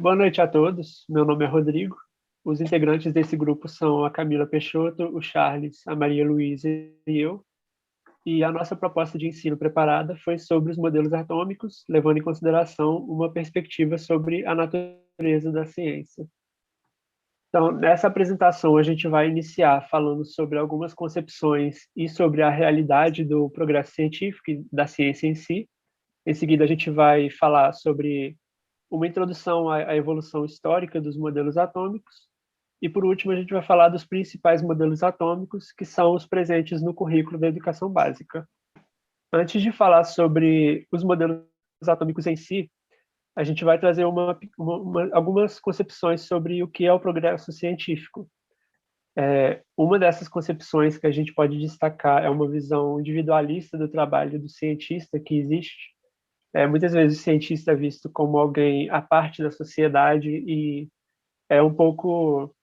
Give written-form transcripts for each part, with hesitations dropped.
Boa noite a todos. Meu nome é Rodrigo. Os integrantes desse grupo são a Camila Peixoto, o Charles, a Maria Luísa e eu. E a nossa proposta de ensino preparada foi sobre os modelos atômicos, levando em consideração uma perspectiva sobre a natureza da ciência. Então, nessa apresentação, a gente vai iniciar falando sobre algumas concepções e sobre a realidade do progresso científico e da ciência em si. Em seguida, a gente vai falar sobre uma introdução à evolução histórica dos modelos atômicos. E, por último, a gente vai falar dos principais modelos atômicos que são os presentes no currículo da educação básica. Antes de falar sobre os modelos atômicos em si, a gente vai trazer algumas concepções sobre o que é o progresso científico. Uma dessas concepções que a gente pode destacar é uma visão individualista do trabalho do cientista que existe. Muitas vezes o cientista é visto como alguém à parte da sociedade e é um pouco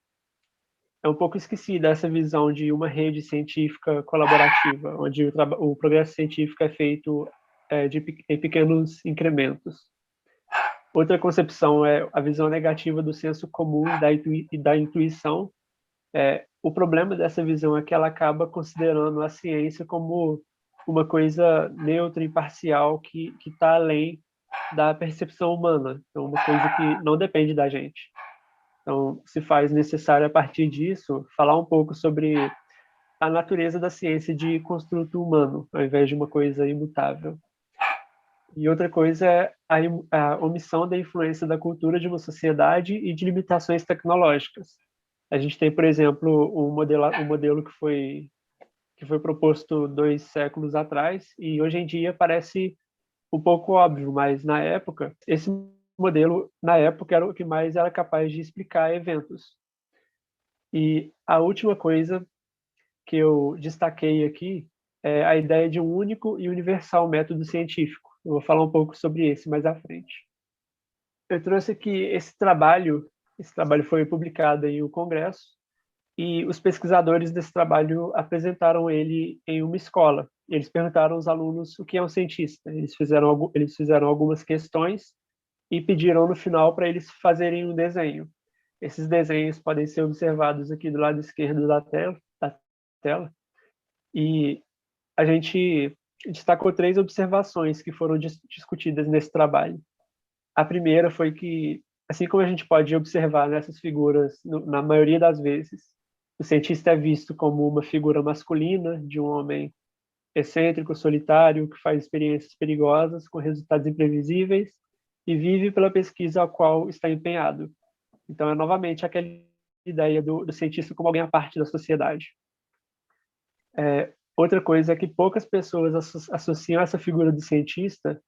é um pouco esquecida essa visão de uma rede científica colaborativa, onde o progresso científico é feito em pequenos incrementos. Outra concepção é a visão negativa do senso comum e da intuição. O problema dessa visão é que ela acaba considerando a ciência como uma coisa neutra e parcial que está além da percepção humana, então uma coisa que não depende da gente. Então, se faz necessário, a partir disso, falar um pouco sobre a natureza da ciência de construto humano, ao invés de uma coisa imutável. E outra coisa é a omissão da influência da cultura de uma sociedade e de limitações tecnológicas. A gente tem, por exemplo, um modelo que foi proposto 2 séculos atrás e hoje em dia parece um pouco óbvio, mas na época, esse modelo, na época, era o que mais era capaz de explicar eventos. E a última coisa que eu destaquei aqui é a ideia de um único e universal método científico. Eu vou falar um pouco sobre esse mais à frente. Eu trouxe aqui esse trabalho foi publicado em um congresso, e os pesquisadores desse trabalho apresentaram ele em uma escola. Eles perguntaram aos alunos o que é um cientista. Eles fizeram algumas questões e pediram no final para eles fazerem um desenho. Esses desenhos podem ser observados aqui do lado esquerdo da tela, e a gente destacou 3 observações que foram discutidas nesse trabalho. A primeira foi que, assim como a gente pode observar nessas figuras, na maioria das vezes, o cientista é visto como uma figura masculina de um homem excêntrico, solitário, que faz experiências perigosas com resultados imprevisíveis e vive pela pesquisa a qual está empenhado. Então, é novamente aquela ideia do cientista como alguém à parte da sociedade. Outra coisa é que poucas pessoas associam essa figura do cientista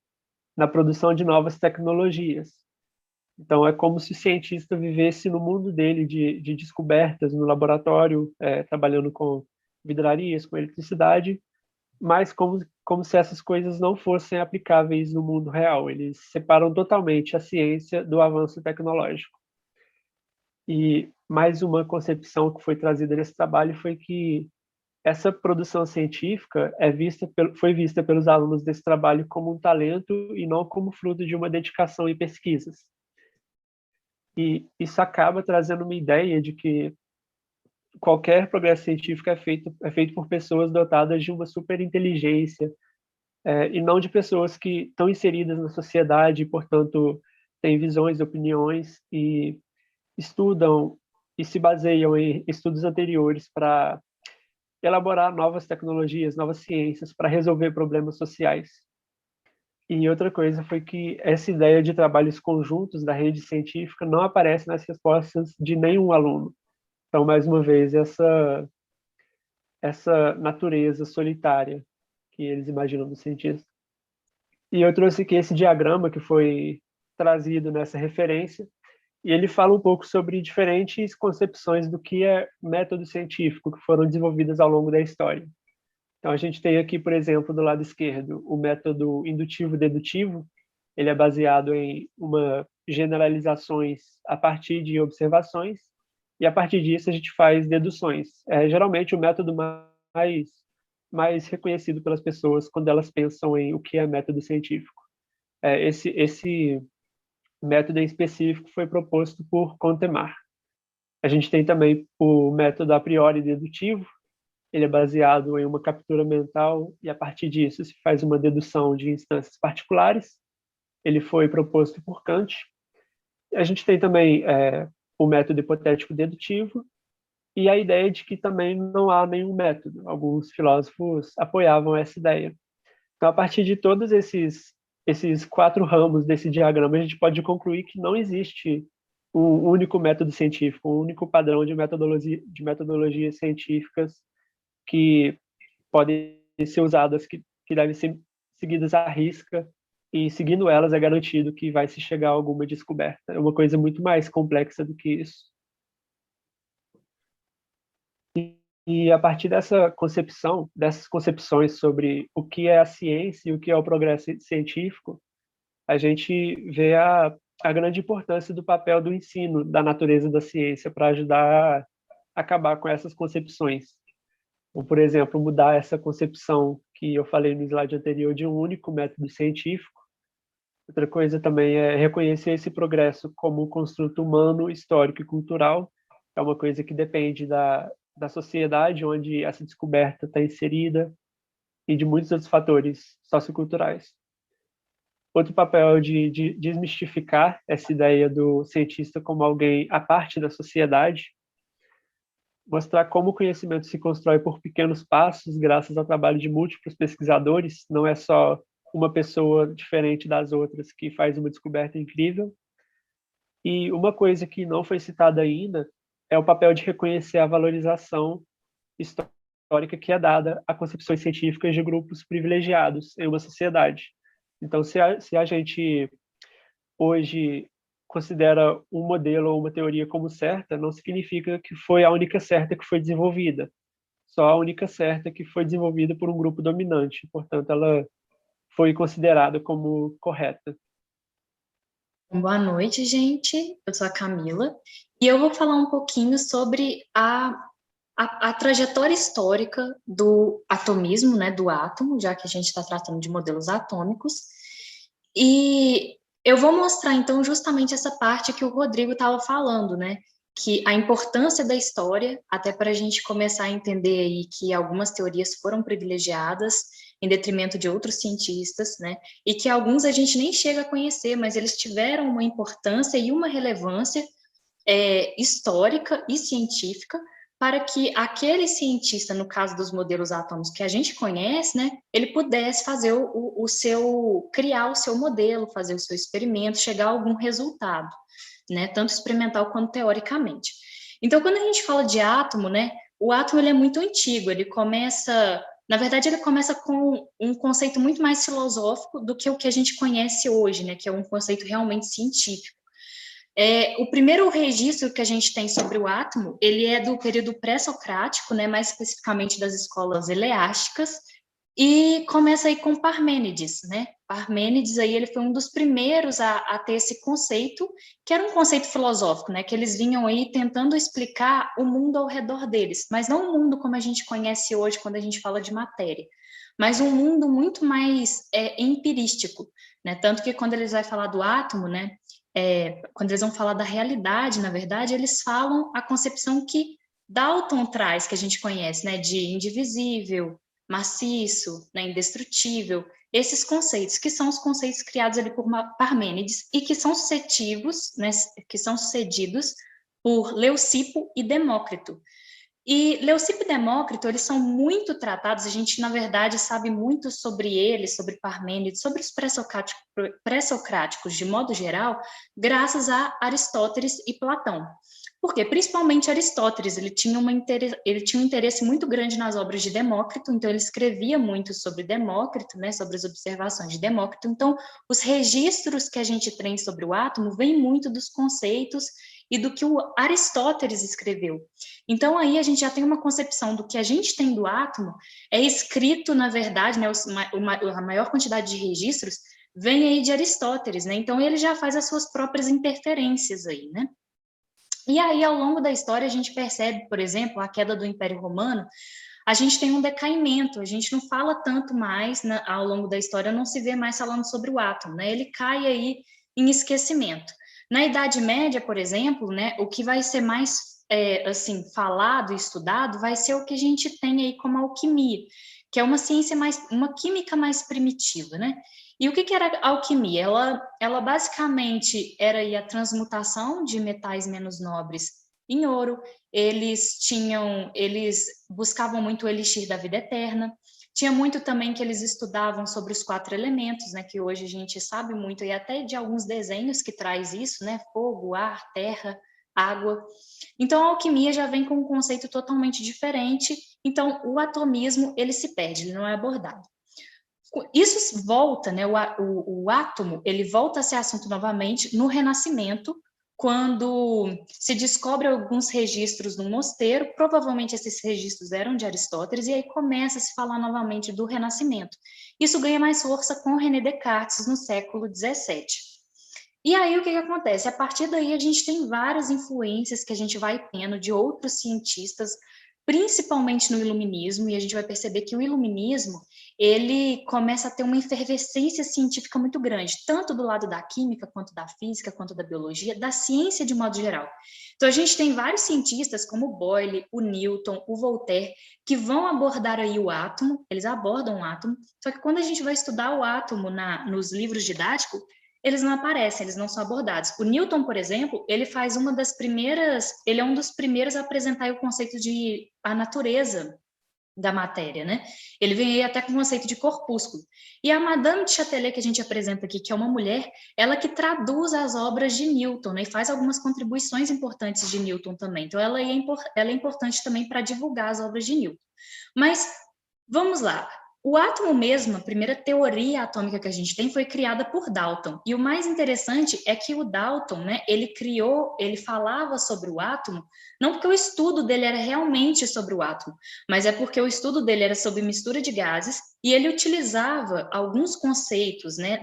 na produção de novas tecnologias. Então, é como se o cientista vivesse no mundo dele de descobertas no laboratório, trabalhando com vidrarias, com eletricidade, mas como se essas coisas não fossem aplicáveis no mundo real. Eles separam totalmente a ciência do avanço tecnológico. E mais uma concepção que foi trazida nesse trabalho foi que essa produção científica foi vista pelos alunos desse trabalho como um talento e não como fruto de uma dedicação em pesquisas. E isso acaba trazendo uma ideia de que qualquer progresso científico é feito por pessoas dotadas de uma superinteligência, e não de pessoas que estão inseridas na sociedade e, portanto, têm visões, opiniões e estudam e se baseiam em estudos anteriores para elaborar novas tecnologias, novas ciências para resolver problemas sociais. E outra coisa foi que essa ideia de trabalhos conjuntos da rede científica não aparece nas respostas de nenhum aluno. Então, mais uma vez, essa natureza solitária que eles imaginam do cientista. E eu trouxe aqui esse diagrama que foi trazido nessa referência, e ele fala um pouco sobre diferentes concepções do que é método científico que foram desenvolvidas ao longo da história. Então, a gente tem aqui, por exemplo, do lado esquerdo, o método indutivo-dedutivo. Ele é baseado em generalizações a partir de observações, e a partir disso a gente faz deduções. É geralmente o método mais reconhecido pelas pessoas quando elas pensam em o que é método científico. Esse método em específico foi proposto por Contemar. A gente tem também o método a priori dedutivo. Ele é baseado em uma captura mental e, a partir disso, se faz uma dedução de instâncias particulares. Ele foi proposto por Kant. A gente tem também o método hipotético dedutivo e a ideia de que também não há nenhum método. Alguns filósofos apoiavam essa ideia. Então, a partir de todos esses 4 ramos desse diagrama, a gente pode concluir que não existe um único método científico, um único padrão de metodologias científicas que podem ser usadas, que devem ser seguidas à risca, e seguindo elas é garantido que vai se chegar a alguma descoberta. É uma coisa muito mais complexa do que isso. E a partir dessas concepções sobre o que é a ciência e o que é o progresso científico, a gente vê a grande importância do papel do ensino da natureza da ciência para ajudar a acabar com essas concepções. Ou, por exemplo, mudar essa concepção que eu falei no slide anterior de um único método científico. Outra coisa também é reconhecer esse progresso como um construto humano, histórico e cultural. É uma coisa que depende da sociedade onde essa descoberta está inserida e de muitos outros fatores socioculturais. Outro papel de desmistificar essa ideia do cientista como alguém à parte da sociedade, mostrar como o conhecimento se constrói por pequenos passos, graças ao trabalho de múltiplos pesquisadores, não é só uma pessoa diferente das outras que faz uma descoberta incrível. E uma coisa que não foi citada ainda é o papel de reconhecer a valorização histórica que é dada a concepções científicas de grupos privilegiados em uma sociedade. Então, se a gente hoje considera um modelo ou uma teoria como certa, não significa que foi a única certa que foi desenvolvida. Só a única certa que foi desenvolvida por um grupo dominante. Portanto, ela foi considerada como correta. Boa noite, gente. Eu sou a Camila e eu vou falar um pouquinho sobre a trajetória histórica do atomismo, né, do átomo, já que a gente está tratando de modelos atômicos. E eu vou mostrar, então, justamente essa parte que o Rodrigo estava falando, né, que a importância da história, até para a gente começar a entender aí que algumas teorias foram privilegiadas em detrimento de outros cientistas, né, e que alguns a gente nem chega a conhecer, mas eles tiveram uma importância e uma relevância histórica e científica para que aquele cientista, no caso dos modelos atômicos que a gente conhece, né, ele pudesse fazer criar o seu modelo, fazer o seu experimento, chegar a algum resultado, né, tanto experimental quanto teoricamente. Então, quando a gente fala de átomo, né, o átomo ele é muito antigo, na verdade, ele começa com um conceito muito mais filosófico do que o que a gente conhece hoje, né, que é um conceito realmente científico. O primeiro registro que a gente tem sobre o átomo, ele é do período pré-socrático, né, mais especificamente das escolas eleásticas, e começa aí com Parmênides, né? Parmênides aí ele foi um dos primeiros a ter esse conceito, que era um conceito filosófico, né? Que eles vinham aí tentando explicar o mundo ao redor deles, mas não o mundo como a gente conhece hoje quando a gente fala de matéria, mas um mundo muito mais empirístico, né? Tanto que quando eles vão falar do átomo, né? Quando eles vão falar da realidade, na verdade, eles falam a concepção que Dalton traz, que a gente conhece, né? De indivisível, maciço, né, indestrutível, esses conceitos, que são os conceitos criados ali por Parmênides e que são né, que são sucedidos por Leucipo e Demócrito. E Leucipo e Demócrito, eles são muito tratados, a gente, na verdade, sabe muito sobre eles, sobre Parmênides, sobre os pré-socráticos, de modo geral, graças a Aristóteles e Platão. Porque, principalmente Aristóteles, ele tinha um interesse muito grande nas obras de Demócrito, então ele escrevia muito sobre Demócrito, né, sobre as observações de Demócrito. Então, os registros que a gente tem sobre o átomo vêm muito dos conceitos e do que o Aristóteles escreveu. Então, aí a gente já tem uma concepção do que a gente tem do átomo, é escrito, na verdade, né, a maior quantidade de registros vem aí de Aristóteles, né? Então, ele já faz as suas próprias interferências aí, né? E aí, ao longo da história, a gente percebe, por exemplo, a queda do Império Romano, a gente tem um decaimento, a gente não fala tanto mais, né, ao longo da história, não se vê mais falando sobre o átomo, né? Ele cai aí em esquecimento. Na Idade Média, por exemplo, né, o que vai ser mais assim, falado e estudado vai ser o que a gente tem aí como alquimia, que é uma ciência uma química mais primitiva, né? E o que era a alquimia? Ela basicamente era aí a transmutação de metais menos nobres em ouro. Eles buscavam muito o elixir da vida eterna. Tinha muito também que eles estudavam sobre os 4 elementos, né, que hoje a gente sabe muito, e até de alguns desenhos que traz isso, né, fogo, ar, terra, água. Então, a alquimia já vem com um conceito totalmente diferente, então o atomismo, ele se perde, ele não é abordado. Isso volta, né, o átomo, ele volta a ser assunto novamente no Renascimento, quando se descobre alguns registros no mosteiro, provavelmente esses registros eram de Aristóteles, e aí começa a se falar novamente do Renascimento. Isso ganha mais força com René Descartes no século XVII. E aí o que acontece? A partir daí a gente tem várias influências que a gente vai tendo de outros cientistas, principalmente no iluminismo, e a gente vai perceber que o iluminismo, ele começa a ter uma efervescência científica muito grande, tanto do lado da química, quanto da física, quanto da biologia, da ciência de modo geral. Então a gente tem vários cientistas como o Boyle, o Newton, o Voltaire, que vão abordar aí o átomo, eles abordam o átomo, só que quando a gente vai estudar o átomo nos livros didáticos, eles não aparecem, eles não são abordados. O Newton, por exemplo, ele é um dos primeiros a apresentar o conceito de a natureza da matéria, né? Ele vem aí até com o conceito de corpúsculo. E a Madame de Châtelet, que a gente apresenta aqui, que é uma mulher, ela que traduz as obras de Newton, né? E faz algumas contribuições importantes de Newton também. Então, ela é importante também para divulgar as obras de Newton. Mas, vamos lá. O átomo mesmo, a primeira teoria atômica que a gente tem foi criada por Dalton. E o mais interessante é que o Dalton, né, ele falava sobre o átomo, não porque o estudo dele era realmente sobre o átomo, mas é porque o estudo dele era sobre mistura de gases e ele utilizava alguns conceitos, né,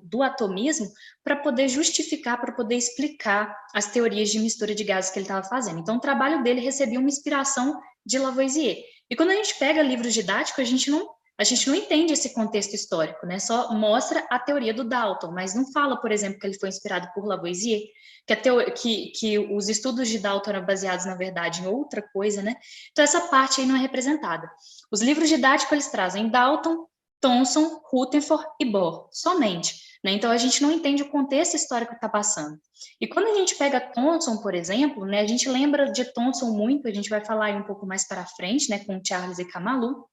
do atomismo para poder justificar, para poder explicar as teorias de mistura de gases que ele estava fazendo. Então, o trabalho dele recebia uma inspiração de Lavoisier. E quando a gente pega livros didáticos, a gente não entende esse contexto histórico, né? Só mostra a teoria do Dalton, mas não fala, por exemplo, que ele foi inspirado por Lavoisier, que os estudos de Dalton eram baseados, na verdade, em outra coisa, né? Então, essa parte aí não é representada. Os livros didáticos, eles trazem Dalton, Thomson, Rutherford e Bohr, somente. Né? Então, a gente não entende o contexto histórico que está passando. E quando a gente pega Thomson, por exemplo, né, a gente lembra de Thomson muito, a gente vai falar aí um pouco mais para frente, né, com Charles e Kamalu,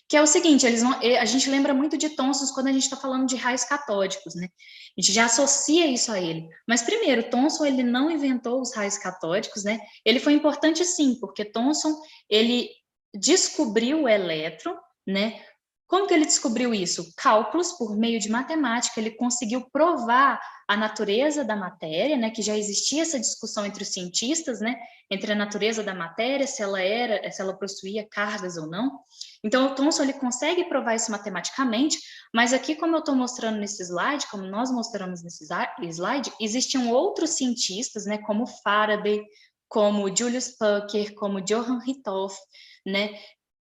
que é o seguinte, a gente lembra muito de Thomson quando a gente está falando de raios catódicos, né? A gente já associa isso a ele. Mas, primeiro, Thomson, ele não inventou os raios catódicos, né? Ele foi importante, sim, porque Thomson, ele descobriu o elétron, né? Como que ele descobriu isso? Cálculos, por meio de matemática, ele conseguiu provar a natureza da matéria, né, que já existia essa discussão entre os cientistas, né, entre a natureza da matéria, se ela possuía cargas ou não. Então, o Thomson, ele consegue provar isso matematicamente, mas aqui, como eu estou mostrando nesse slide, como nós mostramos nesse slide, existiam outros cientistas, né, como Faraday, como Julius Pucker, como Johann Hittorf, né,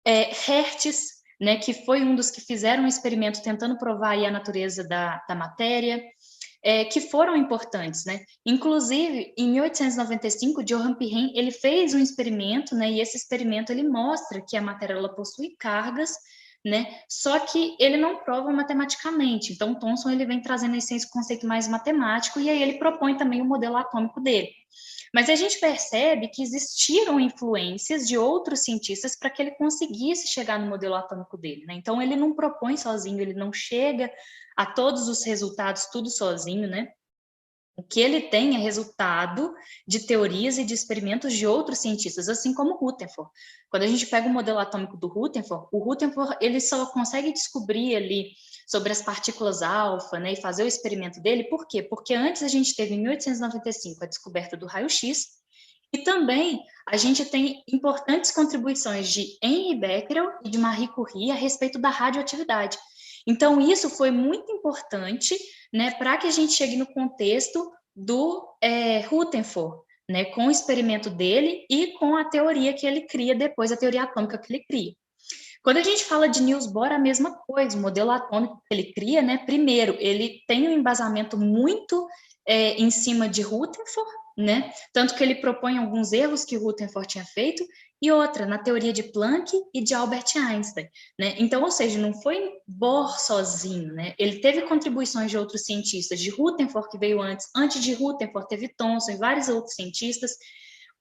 Hertz, né, que foi um dos que fizeram um experimento tentando provar aí a natureza da matéria, que foram importantes, né? Inclusive, em 1895, Johann Pirren, ele fez um experimento, né, e esse experimento ele mostra que a matéria ela possui cargas, né? Só que ele não prova matematicamente. Então, Thomson ele vem trazendo esse conceito mais matemático e aí ele propõe também o modelo atômico dele. Mas a gente percebe que existiram influências de outros cientistas para que ele conseguisse chegar no modelo atômico dele, né? Então, ele não propõe sozinho, ele não chega a todos os resultados tudo sozinho, né? O que ele tem é resultado de teorias e de experimentos de outros cientistas, assim como Rutherford. Quando a gente pega o modelo atômico do Rutherford, o Rutherford ele só consegue descobrir ali sobre as partículas alfa, né, e fazer o experimento dele. Por quê? Porque antes a gente teve, em 1895, a descoberta do raio-x, e também a gente tem importantes contribuições de Henri Becquerel e de Marie Curie a respeito da radioatividade. Então, isso foi muito importante, né, para que a gente chegue no contexto do Rutherford, né, com o experimento dele e com a teoria que ele cria depois, a teoria atômica que ele cria. Quando a gente fala de Niels Bohr, a mesma coisa, o modelo atômico que ele cria, né? Primeiro, ele tem um embasamento muito em cima de Rutherford, né? Tanto que ele propõe alguns erros que Rutherford tinha feito, e outra, na teoria de Planck e de Albert Einstein, né? Então, ou seja, não foi Bohr sozinho, né? Ele teve contribuições de outros cientistas, de Rutherford, que veio antes de Rutherford teve Thomson e vários outros cientistas,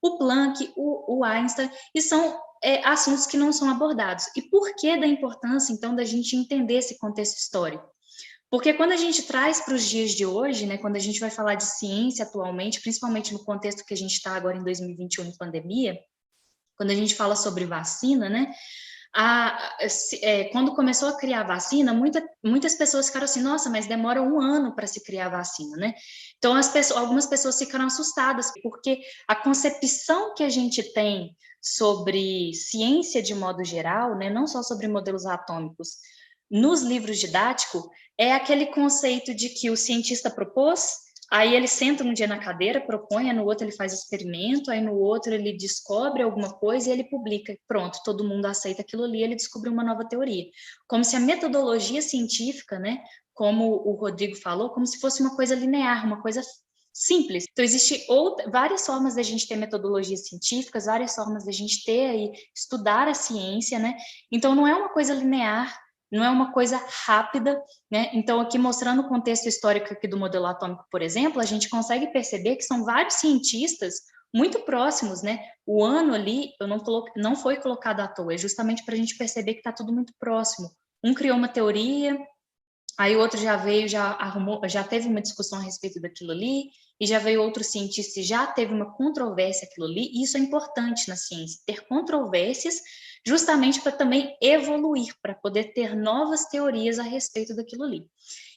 o Planck, o Einstein, e são assuntos que não são abordados. E por que da importância, então, da gente entender esse contexto histórico? Porque quando a gente traz para os dias de hoje, né, quando a gente vai falar de ciência atualmente, principalmente no contexto que a gente está agora em 2021, em pandemia, quando a gente fala sobre vacina, né, quando começou a criar a vacina, muitas pessoas ficaram assim, nossa, mas demora um ano para se criar a vacina, né? Então, algumas pessoas ficaram assustadas, porque a concepção que a gente tem sobre ciência de modo geral, né, não só sobre modelos atômicos, nos livros didáticos, é aquele conceito de que o cientista propôs, aí ele senta um dia na cadeira, propõe, no outro ele faz experimento, aí no outro ele descobre alguma coisa e ele publica. Pronto, todo mundo aceita aquilo ali, ele descobriu uma nova teoria. Como se a metodologia científica, né, como o Rodrigo falou, como se fosse uma coisa linear, uma coisa simples. Então, existem várias formas da gente ter metodologias científicas, várias formas da gente ter aí, estudar a ciência, né? Então, não é uma coisa linear, não é uma coisa rápida, né? Então, aqui mostrando o contexto histórico aqui do modelo atômico, por exemplo, a gente consegue perceber que são vários cientistas muito próximos, né? O ano ali não foi colocado à toa, é justamente para a gente perceber que está tudo muito próximo. Um criou uma teoria, aí o outro já veio, já arrumou, já teve uma discussão a respeito daquilo ali, e já veio outro cientista e já teve uma controvérsia aquilo ali, e isso é importante na ciência, ter controvérsias justamente para também evoluir, para poder ter novas teorias a respeito daquilo ali.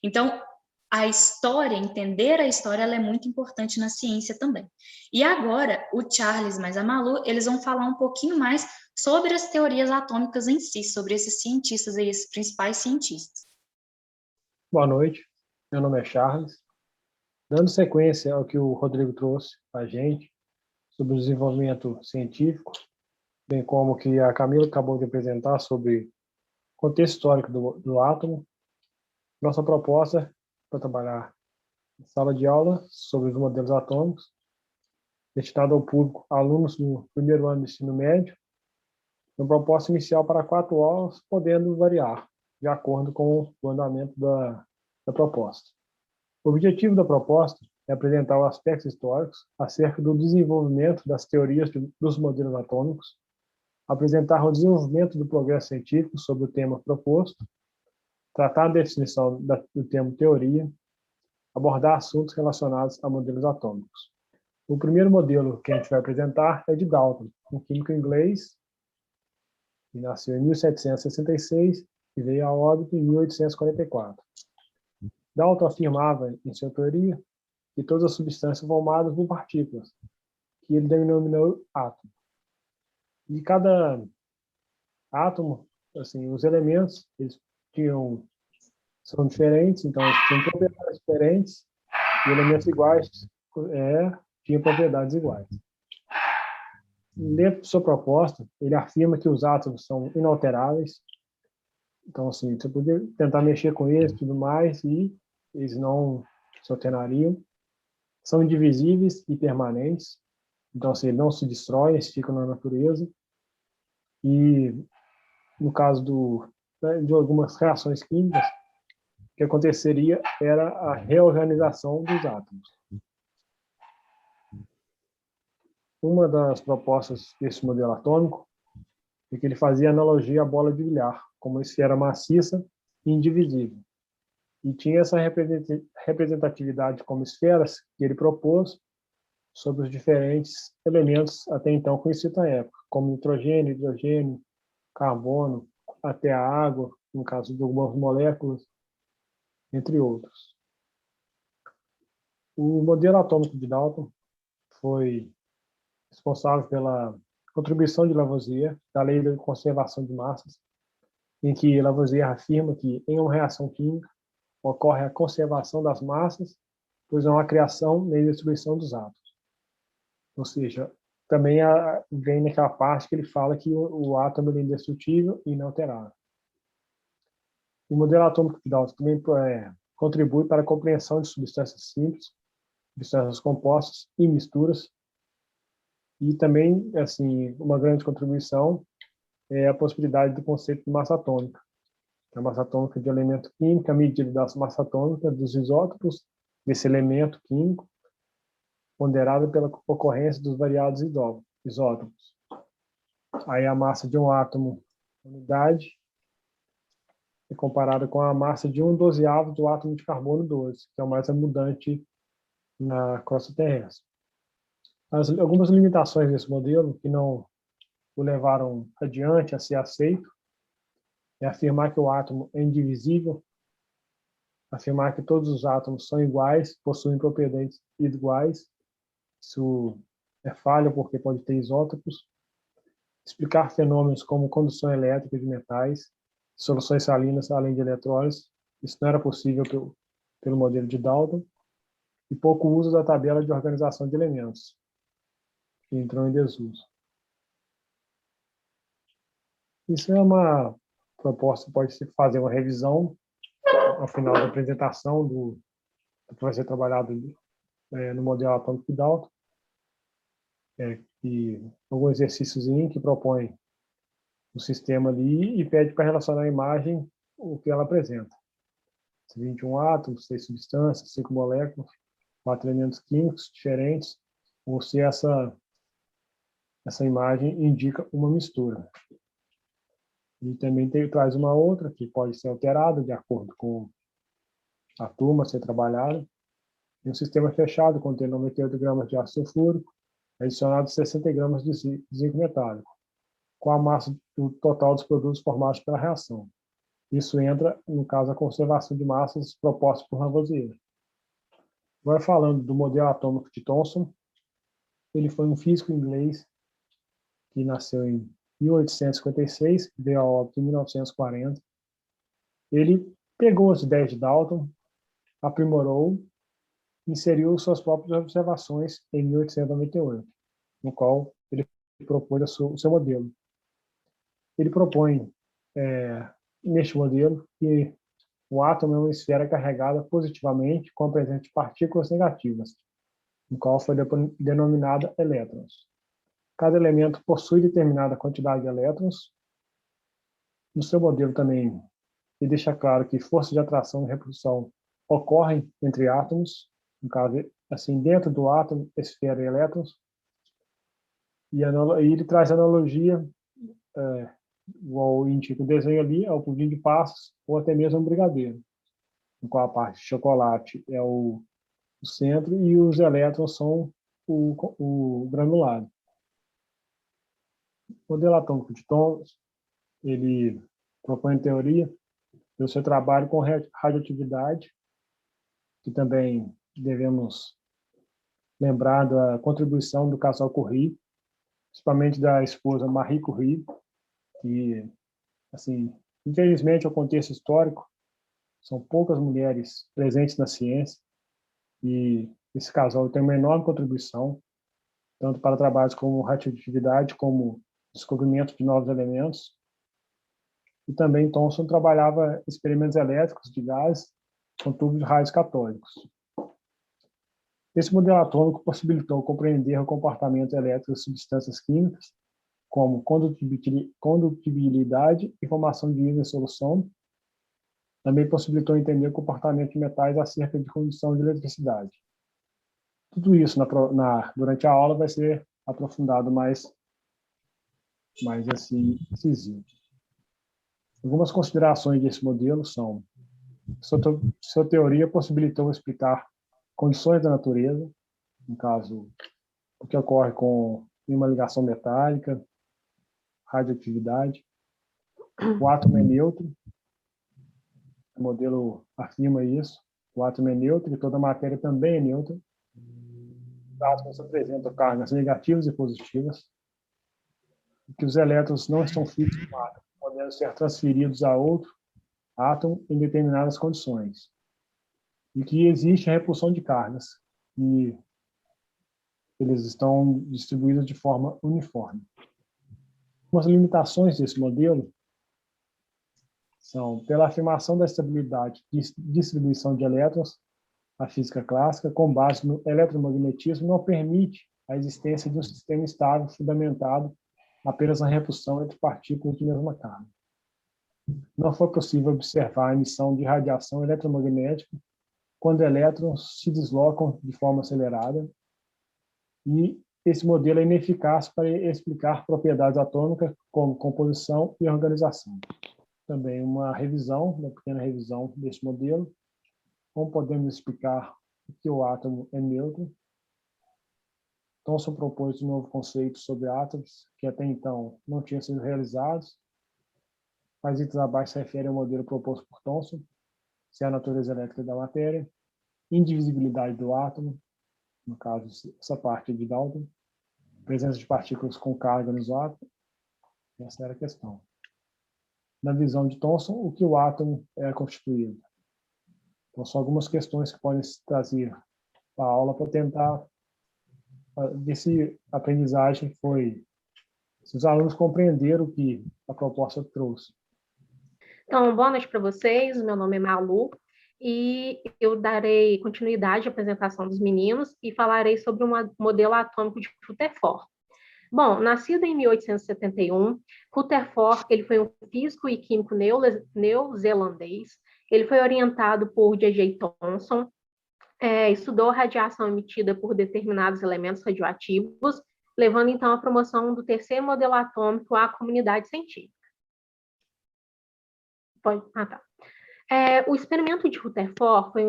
Então, a história, entender a história, ela é muito importante na ciência também. E agora, o Charles mais a Malu, eles vão falar um pouquinho mais sobre as teorias atômicas em si, sobre esses cientistas aí, esses principais cientistas. Boa noite, meu nome é Charles. Dando sequência ao que o Rodrigo trouxe para a gente sobre o desenvolvimento científico, bem como que a Camila acabou de apresentar sobre o contexto histórico do átomo, nossa proposta é para trabalhar em sala de aula sobre os modelos atômicos, destinado ao público, alunos no primeiro ano do ensino médio, uma proposta inicial para 4 aulas, podendo variar de acordo com o andamento da proposta. O objetivo da proposta é apresentar os aspectos históricos acerca do desenvolvimento das teorias dos modelos atômicos, apresentar o desenvolvimento do progresso científico sobre o tema proposto, tratar a definição do termo teoria, abordar assuntos relacionados a modelos atômicos. O primeiro modelo que a gente vai apresentar é de Dalton, um químico inglês, que nasceu em 1766 e veio a óbito em 1844. Dalton afirmava em sua teoria que todas as substâncias formadas por partículas, que ele denominou átomo. E cada átomo, assim, os elementos, eles são diferentes, então eles tinham propriedades diferentes, e elementos iguais tinham propriedades iguais. Dentro de sua proposta, ele afirma que os átomos são inalteráveis, então, assim, você poderia tentar mexer com eles e tudo mais, e eles não se alternariam. São indivisíveis e permanentes, então, assim, eles não se destroem, eles ficam na natureza. E, no caso de algumas reações químicas, o que aconteceria era a reorganização dos átomos. Uma das propostas desse modelo atômico é que ele fazia analogia à bola de bilhar, como uma esfera maciça e indivisível. E tinha essa representatividade como esferas que ele propôs sobre os diferentes elementos até então conhecidos na época, como nitrogênio, hidrogênio, carbono, até a água, no caso de algumas moléculas, entre outros. O modelo atômico de Dalton foi responsável pela contribuição de Lavoisier da lei de conservação de massas, em que Lavoisier afirma que, em uma reação química, ocorre a conservação das massas, pois não há criação nem destruição dos átomos. Ou seja, também vem naquela parte que ele fala que o átomo é indestrutível e inalterável. O modelo atômico de Dalton também contribui para a compreensão de substâncias simples, substâncias compostas e misturas. E também, assim, uma grande contribuição é a possibilidade do conceito de massa atômica. A massa atômica de elemento químico, a medida da massa atômica dos isótopos desse elemento químico, ponderada pela ocorrência dos variados isótopos. Aí a massa de um átomo, unidade, é comparada com a massa de 1/12 do átomo de carbono 12, que é o mais abundante na crosta terrestre. Algumas limitações desse modelo que não o levaram adiante a ser aceito é afirmar que o átomo é indivisível, afirmar que todos os átomos são iguais, possuem propriedades iguais. Isso é falho porque pode ter isótopos. Explicar fenômenos como condução elétrica de metais, soluções salinas além de eletrólise. Isso não era possível pelo modelo de Dalton. E pouco uso da tabela de organização de elementos, que entrou em desuso. Isso é uma proposta, pode-se fazer uma revisão ao final da apresentação do que vai ser trabalhado no modelo atômico de Dalton, e algum exercícios que propõe o sistema ali e pede para relacionar a imagem o que ela apresenta. 21 átomos, 6 substâncias, 5 moléculas, 4 elementos químicos diferentes, ou se essa imagem indica uma mistura. E também traz uma outra que pode ser alterada de acordo com a turma a ser trabalhada. Um sistema fechado contendo 98 gramas de ácido sulfúrico, adicionado 60 gramas de zinco metálico, com a massa do total dos produtos formados pela reação. Isso entra, no caso, a conservação de massas proposta por Lavoisier. Agora, falando do modelo atômico de Thomson, ele foi um físico inglês que nasceu em 1856, veio a óbito em 1940. Ele pegou as ideias de Dalton, aprimorou, inseriu suas próprias observações em 1898, no qual ele propôs o seu modelo. Ele propõe, neste modelo, que o átomo é uma esfera carregada positivamente com a presença de partículas negativas, no qual foi denominada elétrons. Cada elemento possui determinada quantidade de elétrons. No seu modelo também, ele deixa claro que forças de atração e repulsão ocorrem entre átomos, no caso, assim, dentro do átomo, esfera e elétrons. E ele traz analogia, igual indica o desenho ali, ao pudim de passas ou até mesmo um brigadeiro, no qual a parte de chocolate é o centro e os elétrons são o granulado. O modelo atômico de Thomson, ele propõe teoria do seu trabalho com radioatividade, que também devemos lembrar da contribuição do casal Curie, principalmente da esposa Marie Curie, que, assim, infelizmente, ao contexto histórico, são poucas mulheres presentes na ciência, e esse casal tem uma enorme contribuição, tanto para trabalhos como radioatividade, como descobrimento de novos elementos. E também Thomson trabalhava experimentos elétricos de gás com tubos de raios catódicos. Esse modelo atômico possibilitou compreender o comportamento elétrico de substâncias químicas, como condutibilidade e formação de íons em solução. Também possibilitou entender o comportamento de metais acerca de condução de eletricidade. Tudo isso durante a aula vai ser aprofundado mais assim, incisivo. Algumas considerações desse modelo são: sua teoria possibilitou explicar condições da natureza, no caso, o que ocorre com uma ligação metálica, radioatividade. O átomo é neutro, o modelo afirma isso. O átomo é neutro e toda a matéria também é neutra. Os átomos apresentam cargas negativas e positivas, e que os elétrons não estão fixos no átomo, podendo ser transferidos a outro átomo em determinadas condições. E que existe a repulsão de cargas. E eles estão distribuídos de forma uniforme. Algumas limitações desse modelo são, pela afirmação da estabilidade de distribuição de elétrons, a física clássica, com base no eletromagnetismo, não permite a existência de um sistema estável fundamentado apenas na repulsão entre partículas de mesma carga. Não foi possível observar a emissão de radiação eletromagnética quando elétrons se deslocam de forma acelerada, e esse modelo é ineficaz para explicar propriedades atômicas como composição e organização. Também uma pequena revisão desse modelo. Como podemos explicar que o átomo é neutro? Thomson propôs um novo conceito sobre átomos, que até então não tinha sido realizado. As itens abaixo se referem ao modelo proposto por Thomson, se é a natureza elétrica da matéria, indivisibilidade do átomo, no caso, essa parte de Dalton, presença de partículas com carga nos átomos, essa era a questão. Na visão de Thomson, o que o átomo é constituído? Então, são algumas questões que podem se trazer para a aula para tentar ver se a aprendizagem se os alunos compreenderam o que a proposta trouxe. Então, boa noite para vocês, meu nome é Malu, e eu darei continuidade à apresentação dos meninos e falarei sobre o modelo atômico de Rutherford. Bom, nascido em 1871, Rutherford ele foi um físico e químico neozelandês. Ele foi orientado por J.J. Thomson, estudou radiação emitida por determinados elementos radioativos, levando então à promoção do terceiro modelo atômico à comunidade científica. Tá. O experimento de Rutherford foi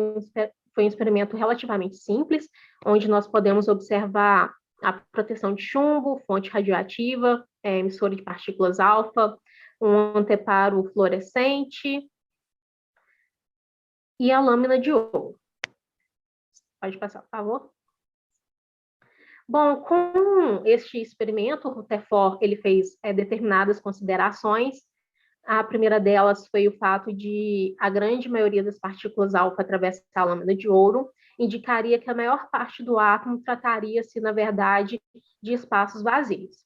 um experimento relativamente simples, onde nós podemos observar a proteção de chumbo, fonte radioativa, emissora de partículas alfa, um anteparo fluorescente e a lâmina de ouro. Pode passar, por favor. Bom, com este experimento, Rutherford ele fez determinadas considerações. A primeira delas foi o fato de a grande maioria das partículas alfa atravessar a lâmina de ouro, indicaria que a maior parte do átomo trataria-se, na verdade, de espaços vazios.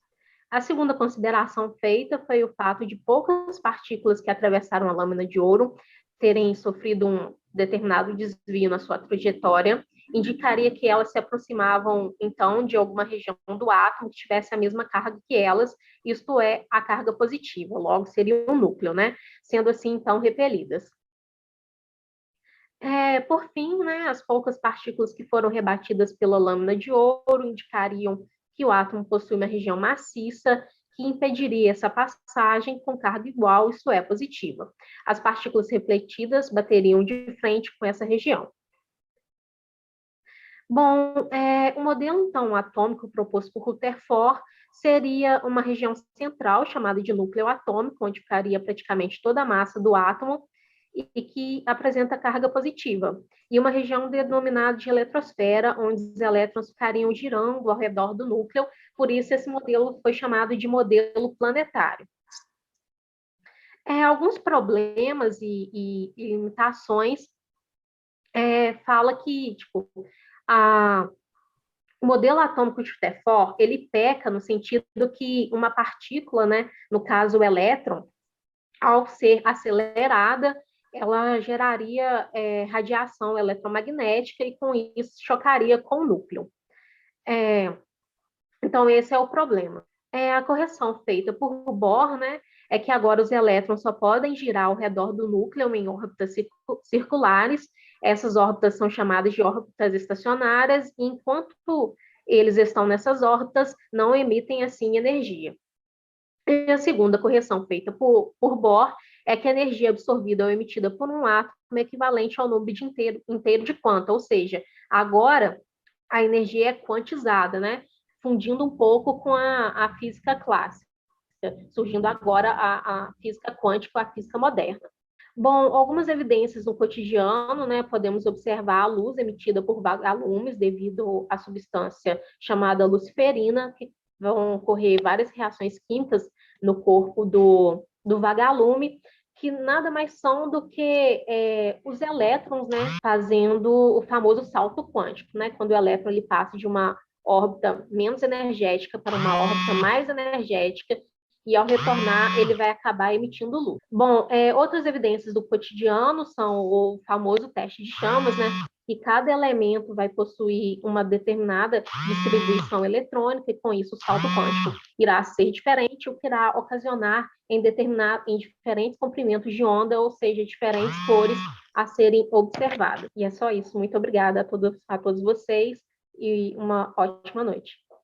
A segunda consideração feita foi o fato de poucas partículas que atravessaram a lâmina de ouro terem sofrido um determinado desvio na sua trajetória, indicaria que elas se aproximavam, então, de alguma região do átomo que tivesse a mesma carga que elas, isto é, a carga positiva, logo seria um núcleo, né? Sendo assim, então, repelidas. Por fim, né, as poucas partículas que foram rebatidas pela lâmina de ouro indicariam que o átomo possui uma região maciça que impediria essa passagem com carga igual, isto é, positiva. As partículas refletidas bateriam de frente com essa região. Bom, o modelo, então, atômico proposto por Rutherford seria uma região central, chamada de núcleo atômico, onde ficaria praticamente toda a massa do átomo e que apresenta carga positiva, e uma região denominada de eletrosfera, onde os elétrons ficariam girando ao redor do núcleo, por isso esse modelo foi chamado de modelo planetário. Alguns problemas e limitações fala que, tipo, o modelo atômico de Rutherford, ele peca no sentido que uma partícula, né, no caso o elétron, ao ser acelerada, ela geraria radiação eletromagnética e, com isso, chocaria com o núcleo. Então, esse é o problema. A correção feita por Bohr, né, é que agora os elétrons só podem girar ao redor do núcleo em órbitas circulares. Essas órbitas são chamadas de órbitas estacionárias, e enquanto eles estão nessas órbitas, não emitem, assim, energia. E a segunda correção feita por Bohr é que a energia absorvida ou emitida por um átomo é equivalente ao número inteiro de quanta, ou seja, agora a energia é quantizada, né? Fundindo um pouco com a física clássica, surgindo agora a física quântica, a física moderna. Bom, algumas evidências no cotidiano, né? Podemos observar a luz emitida por vagalumes devido à substância chamada luciferina, que vão ocorrer várias reações químicas no corpo do vagalume, que nada mais são do que os elétrons, né, fazendo o famoso salto quântico, né, quando o elétron ele passa de uma órbita menos energética para uma órbita mais energética, e ao retornar ele vai acabar emitindo luz. Bom, outras evidências do cotidiano são o famoso teste de chamas, né? E cada elemento vai possuir uma determinada distribuição eletrônica, e com isso o salto quântico irá ser diferente, o que irá ocasionar em diferentes comprimentos de onda, ou seja, diferentes cores a serem observadas. E é só isso. Muito obrigada a todos vocês e uma ótima noite.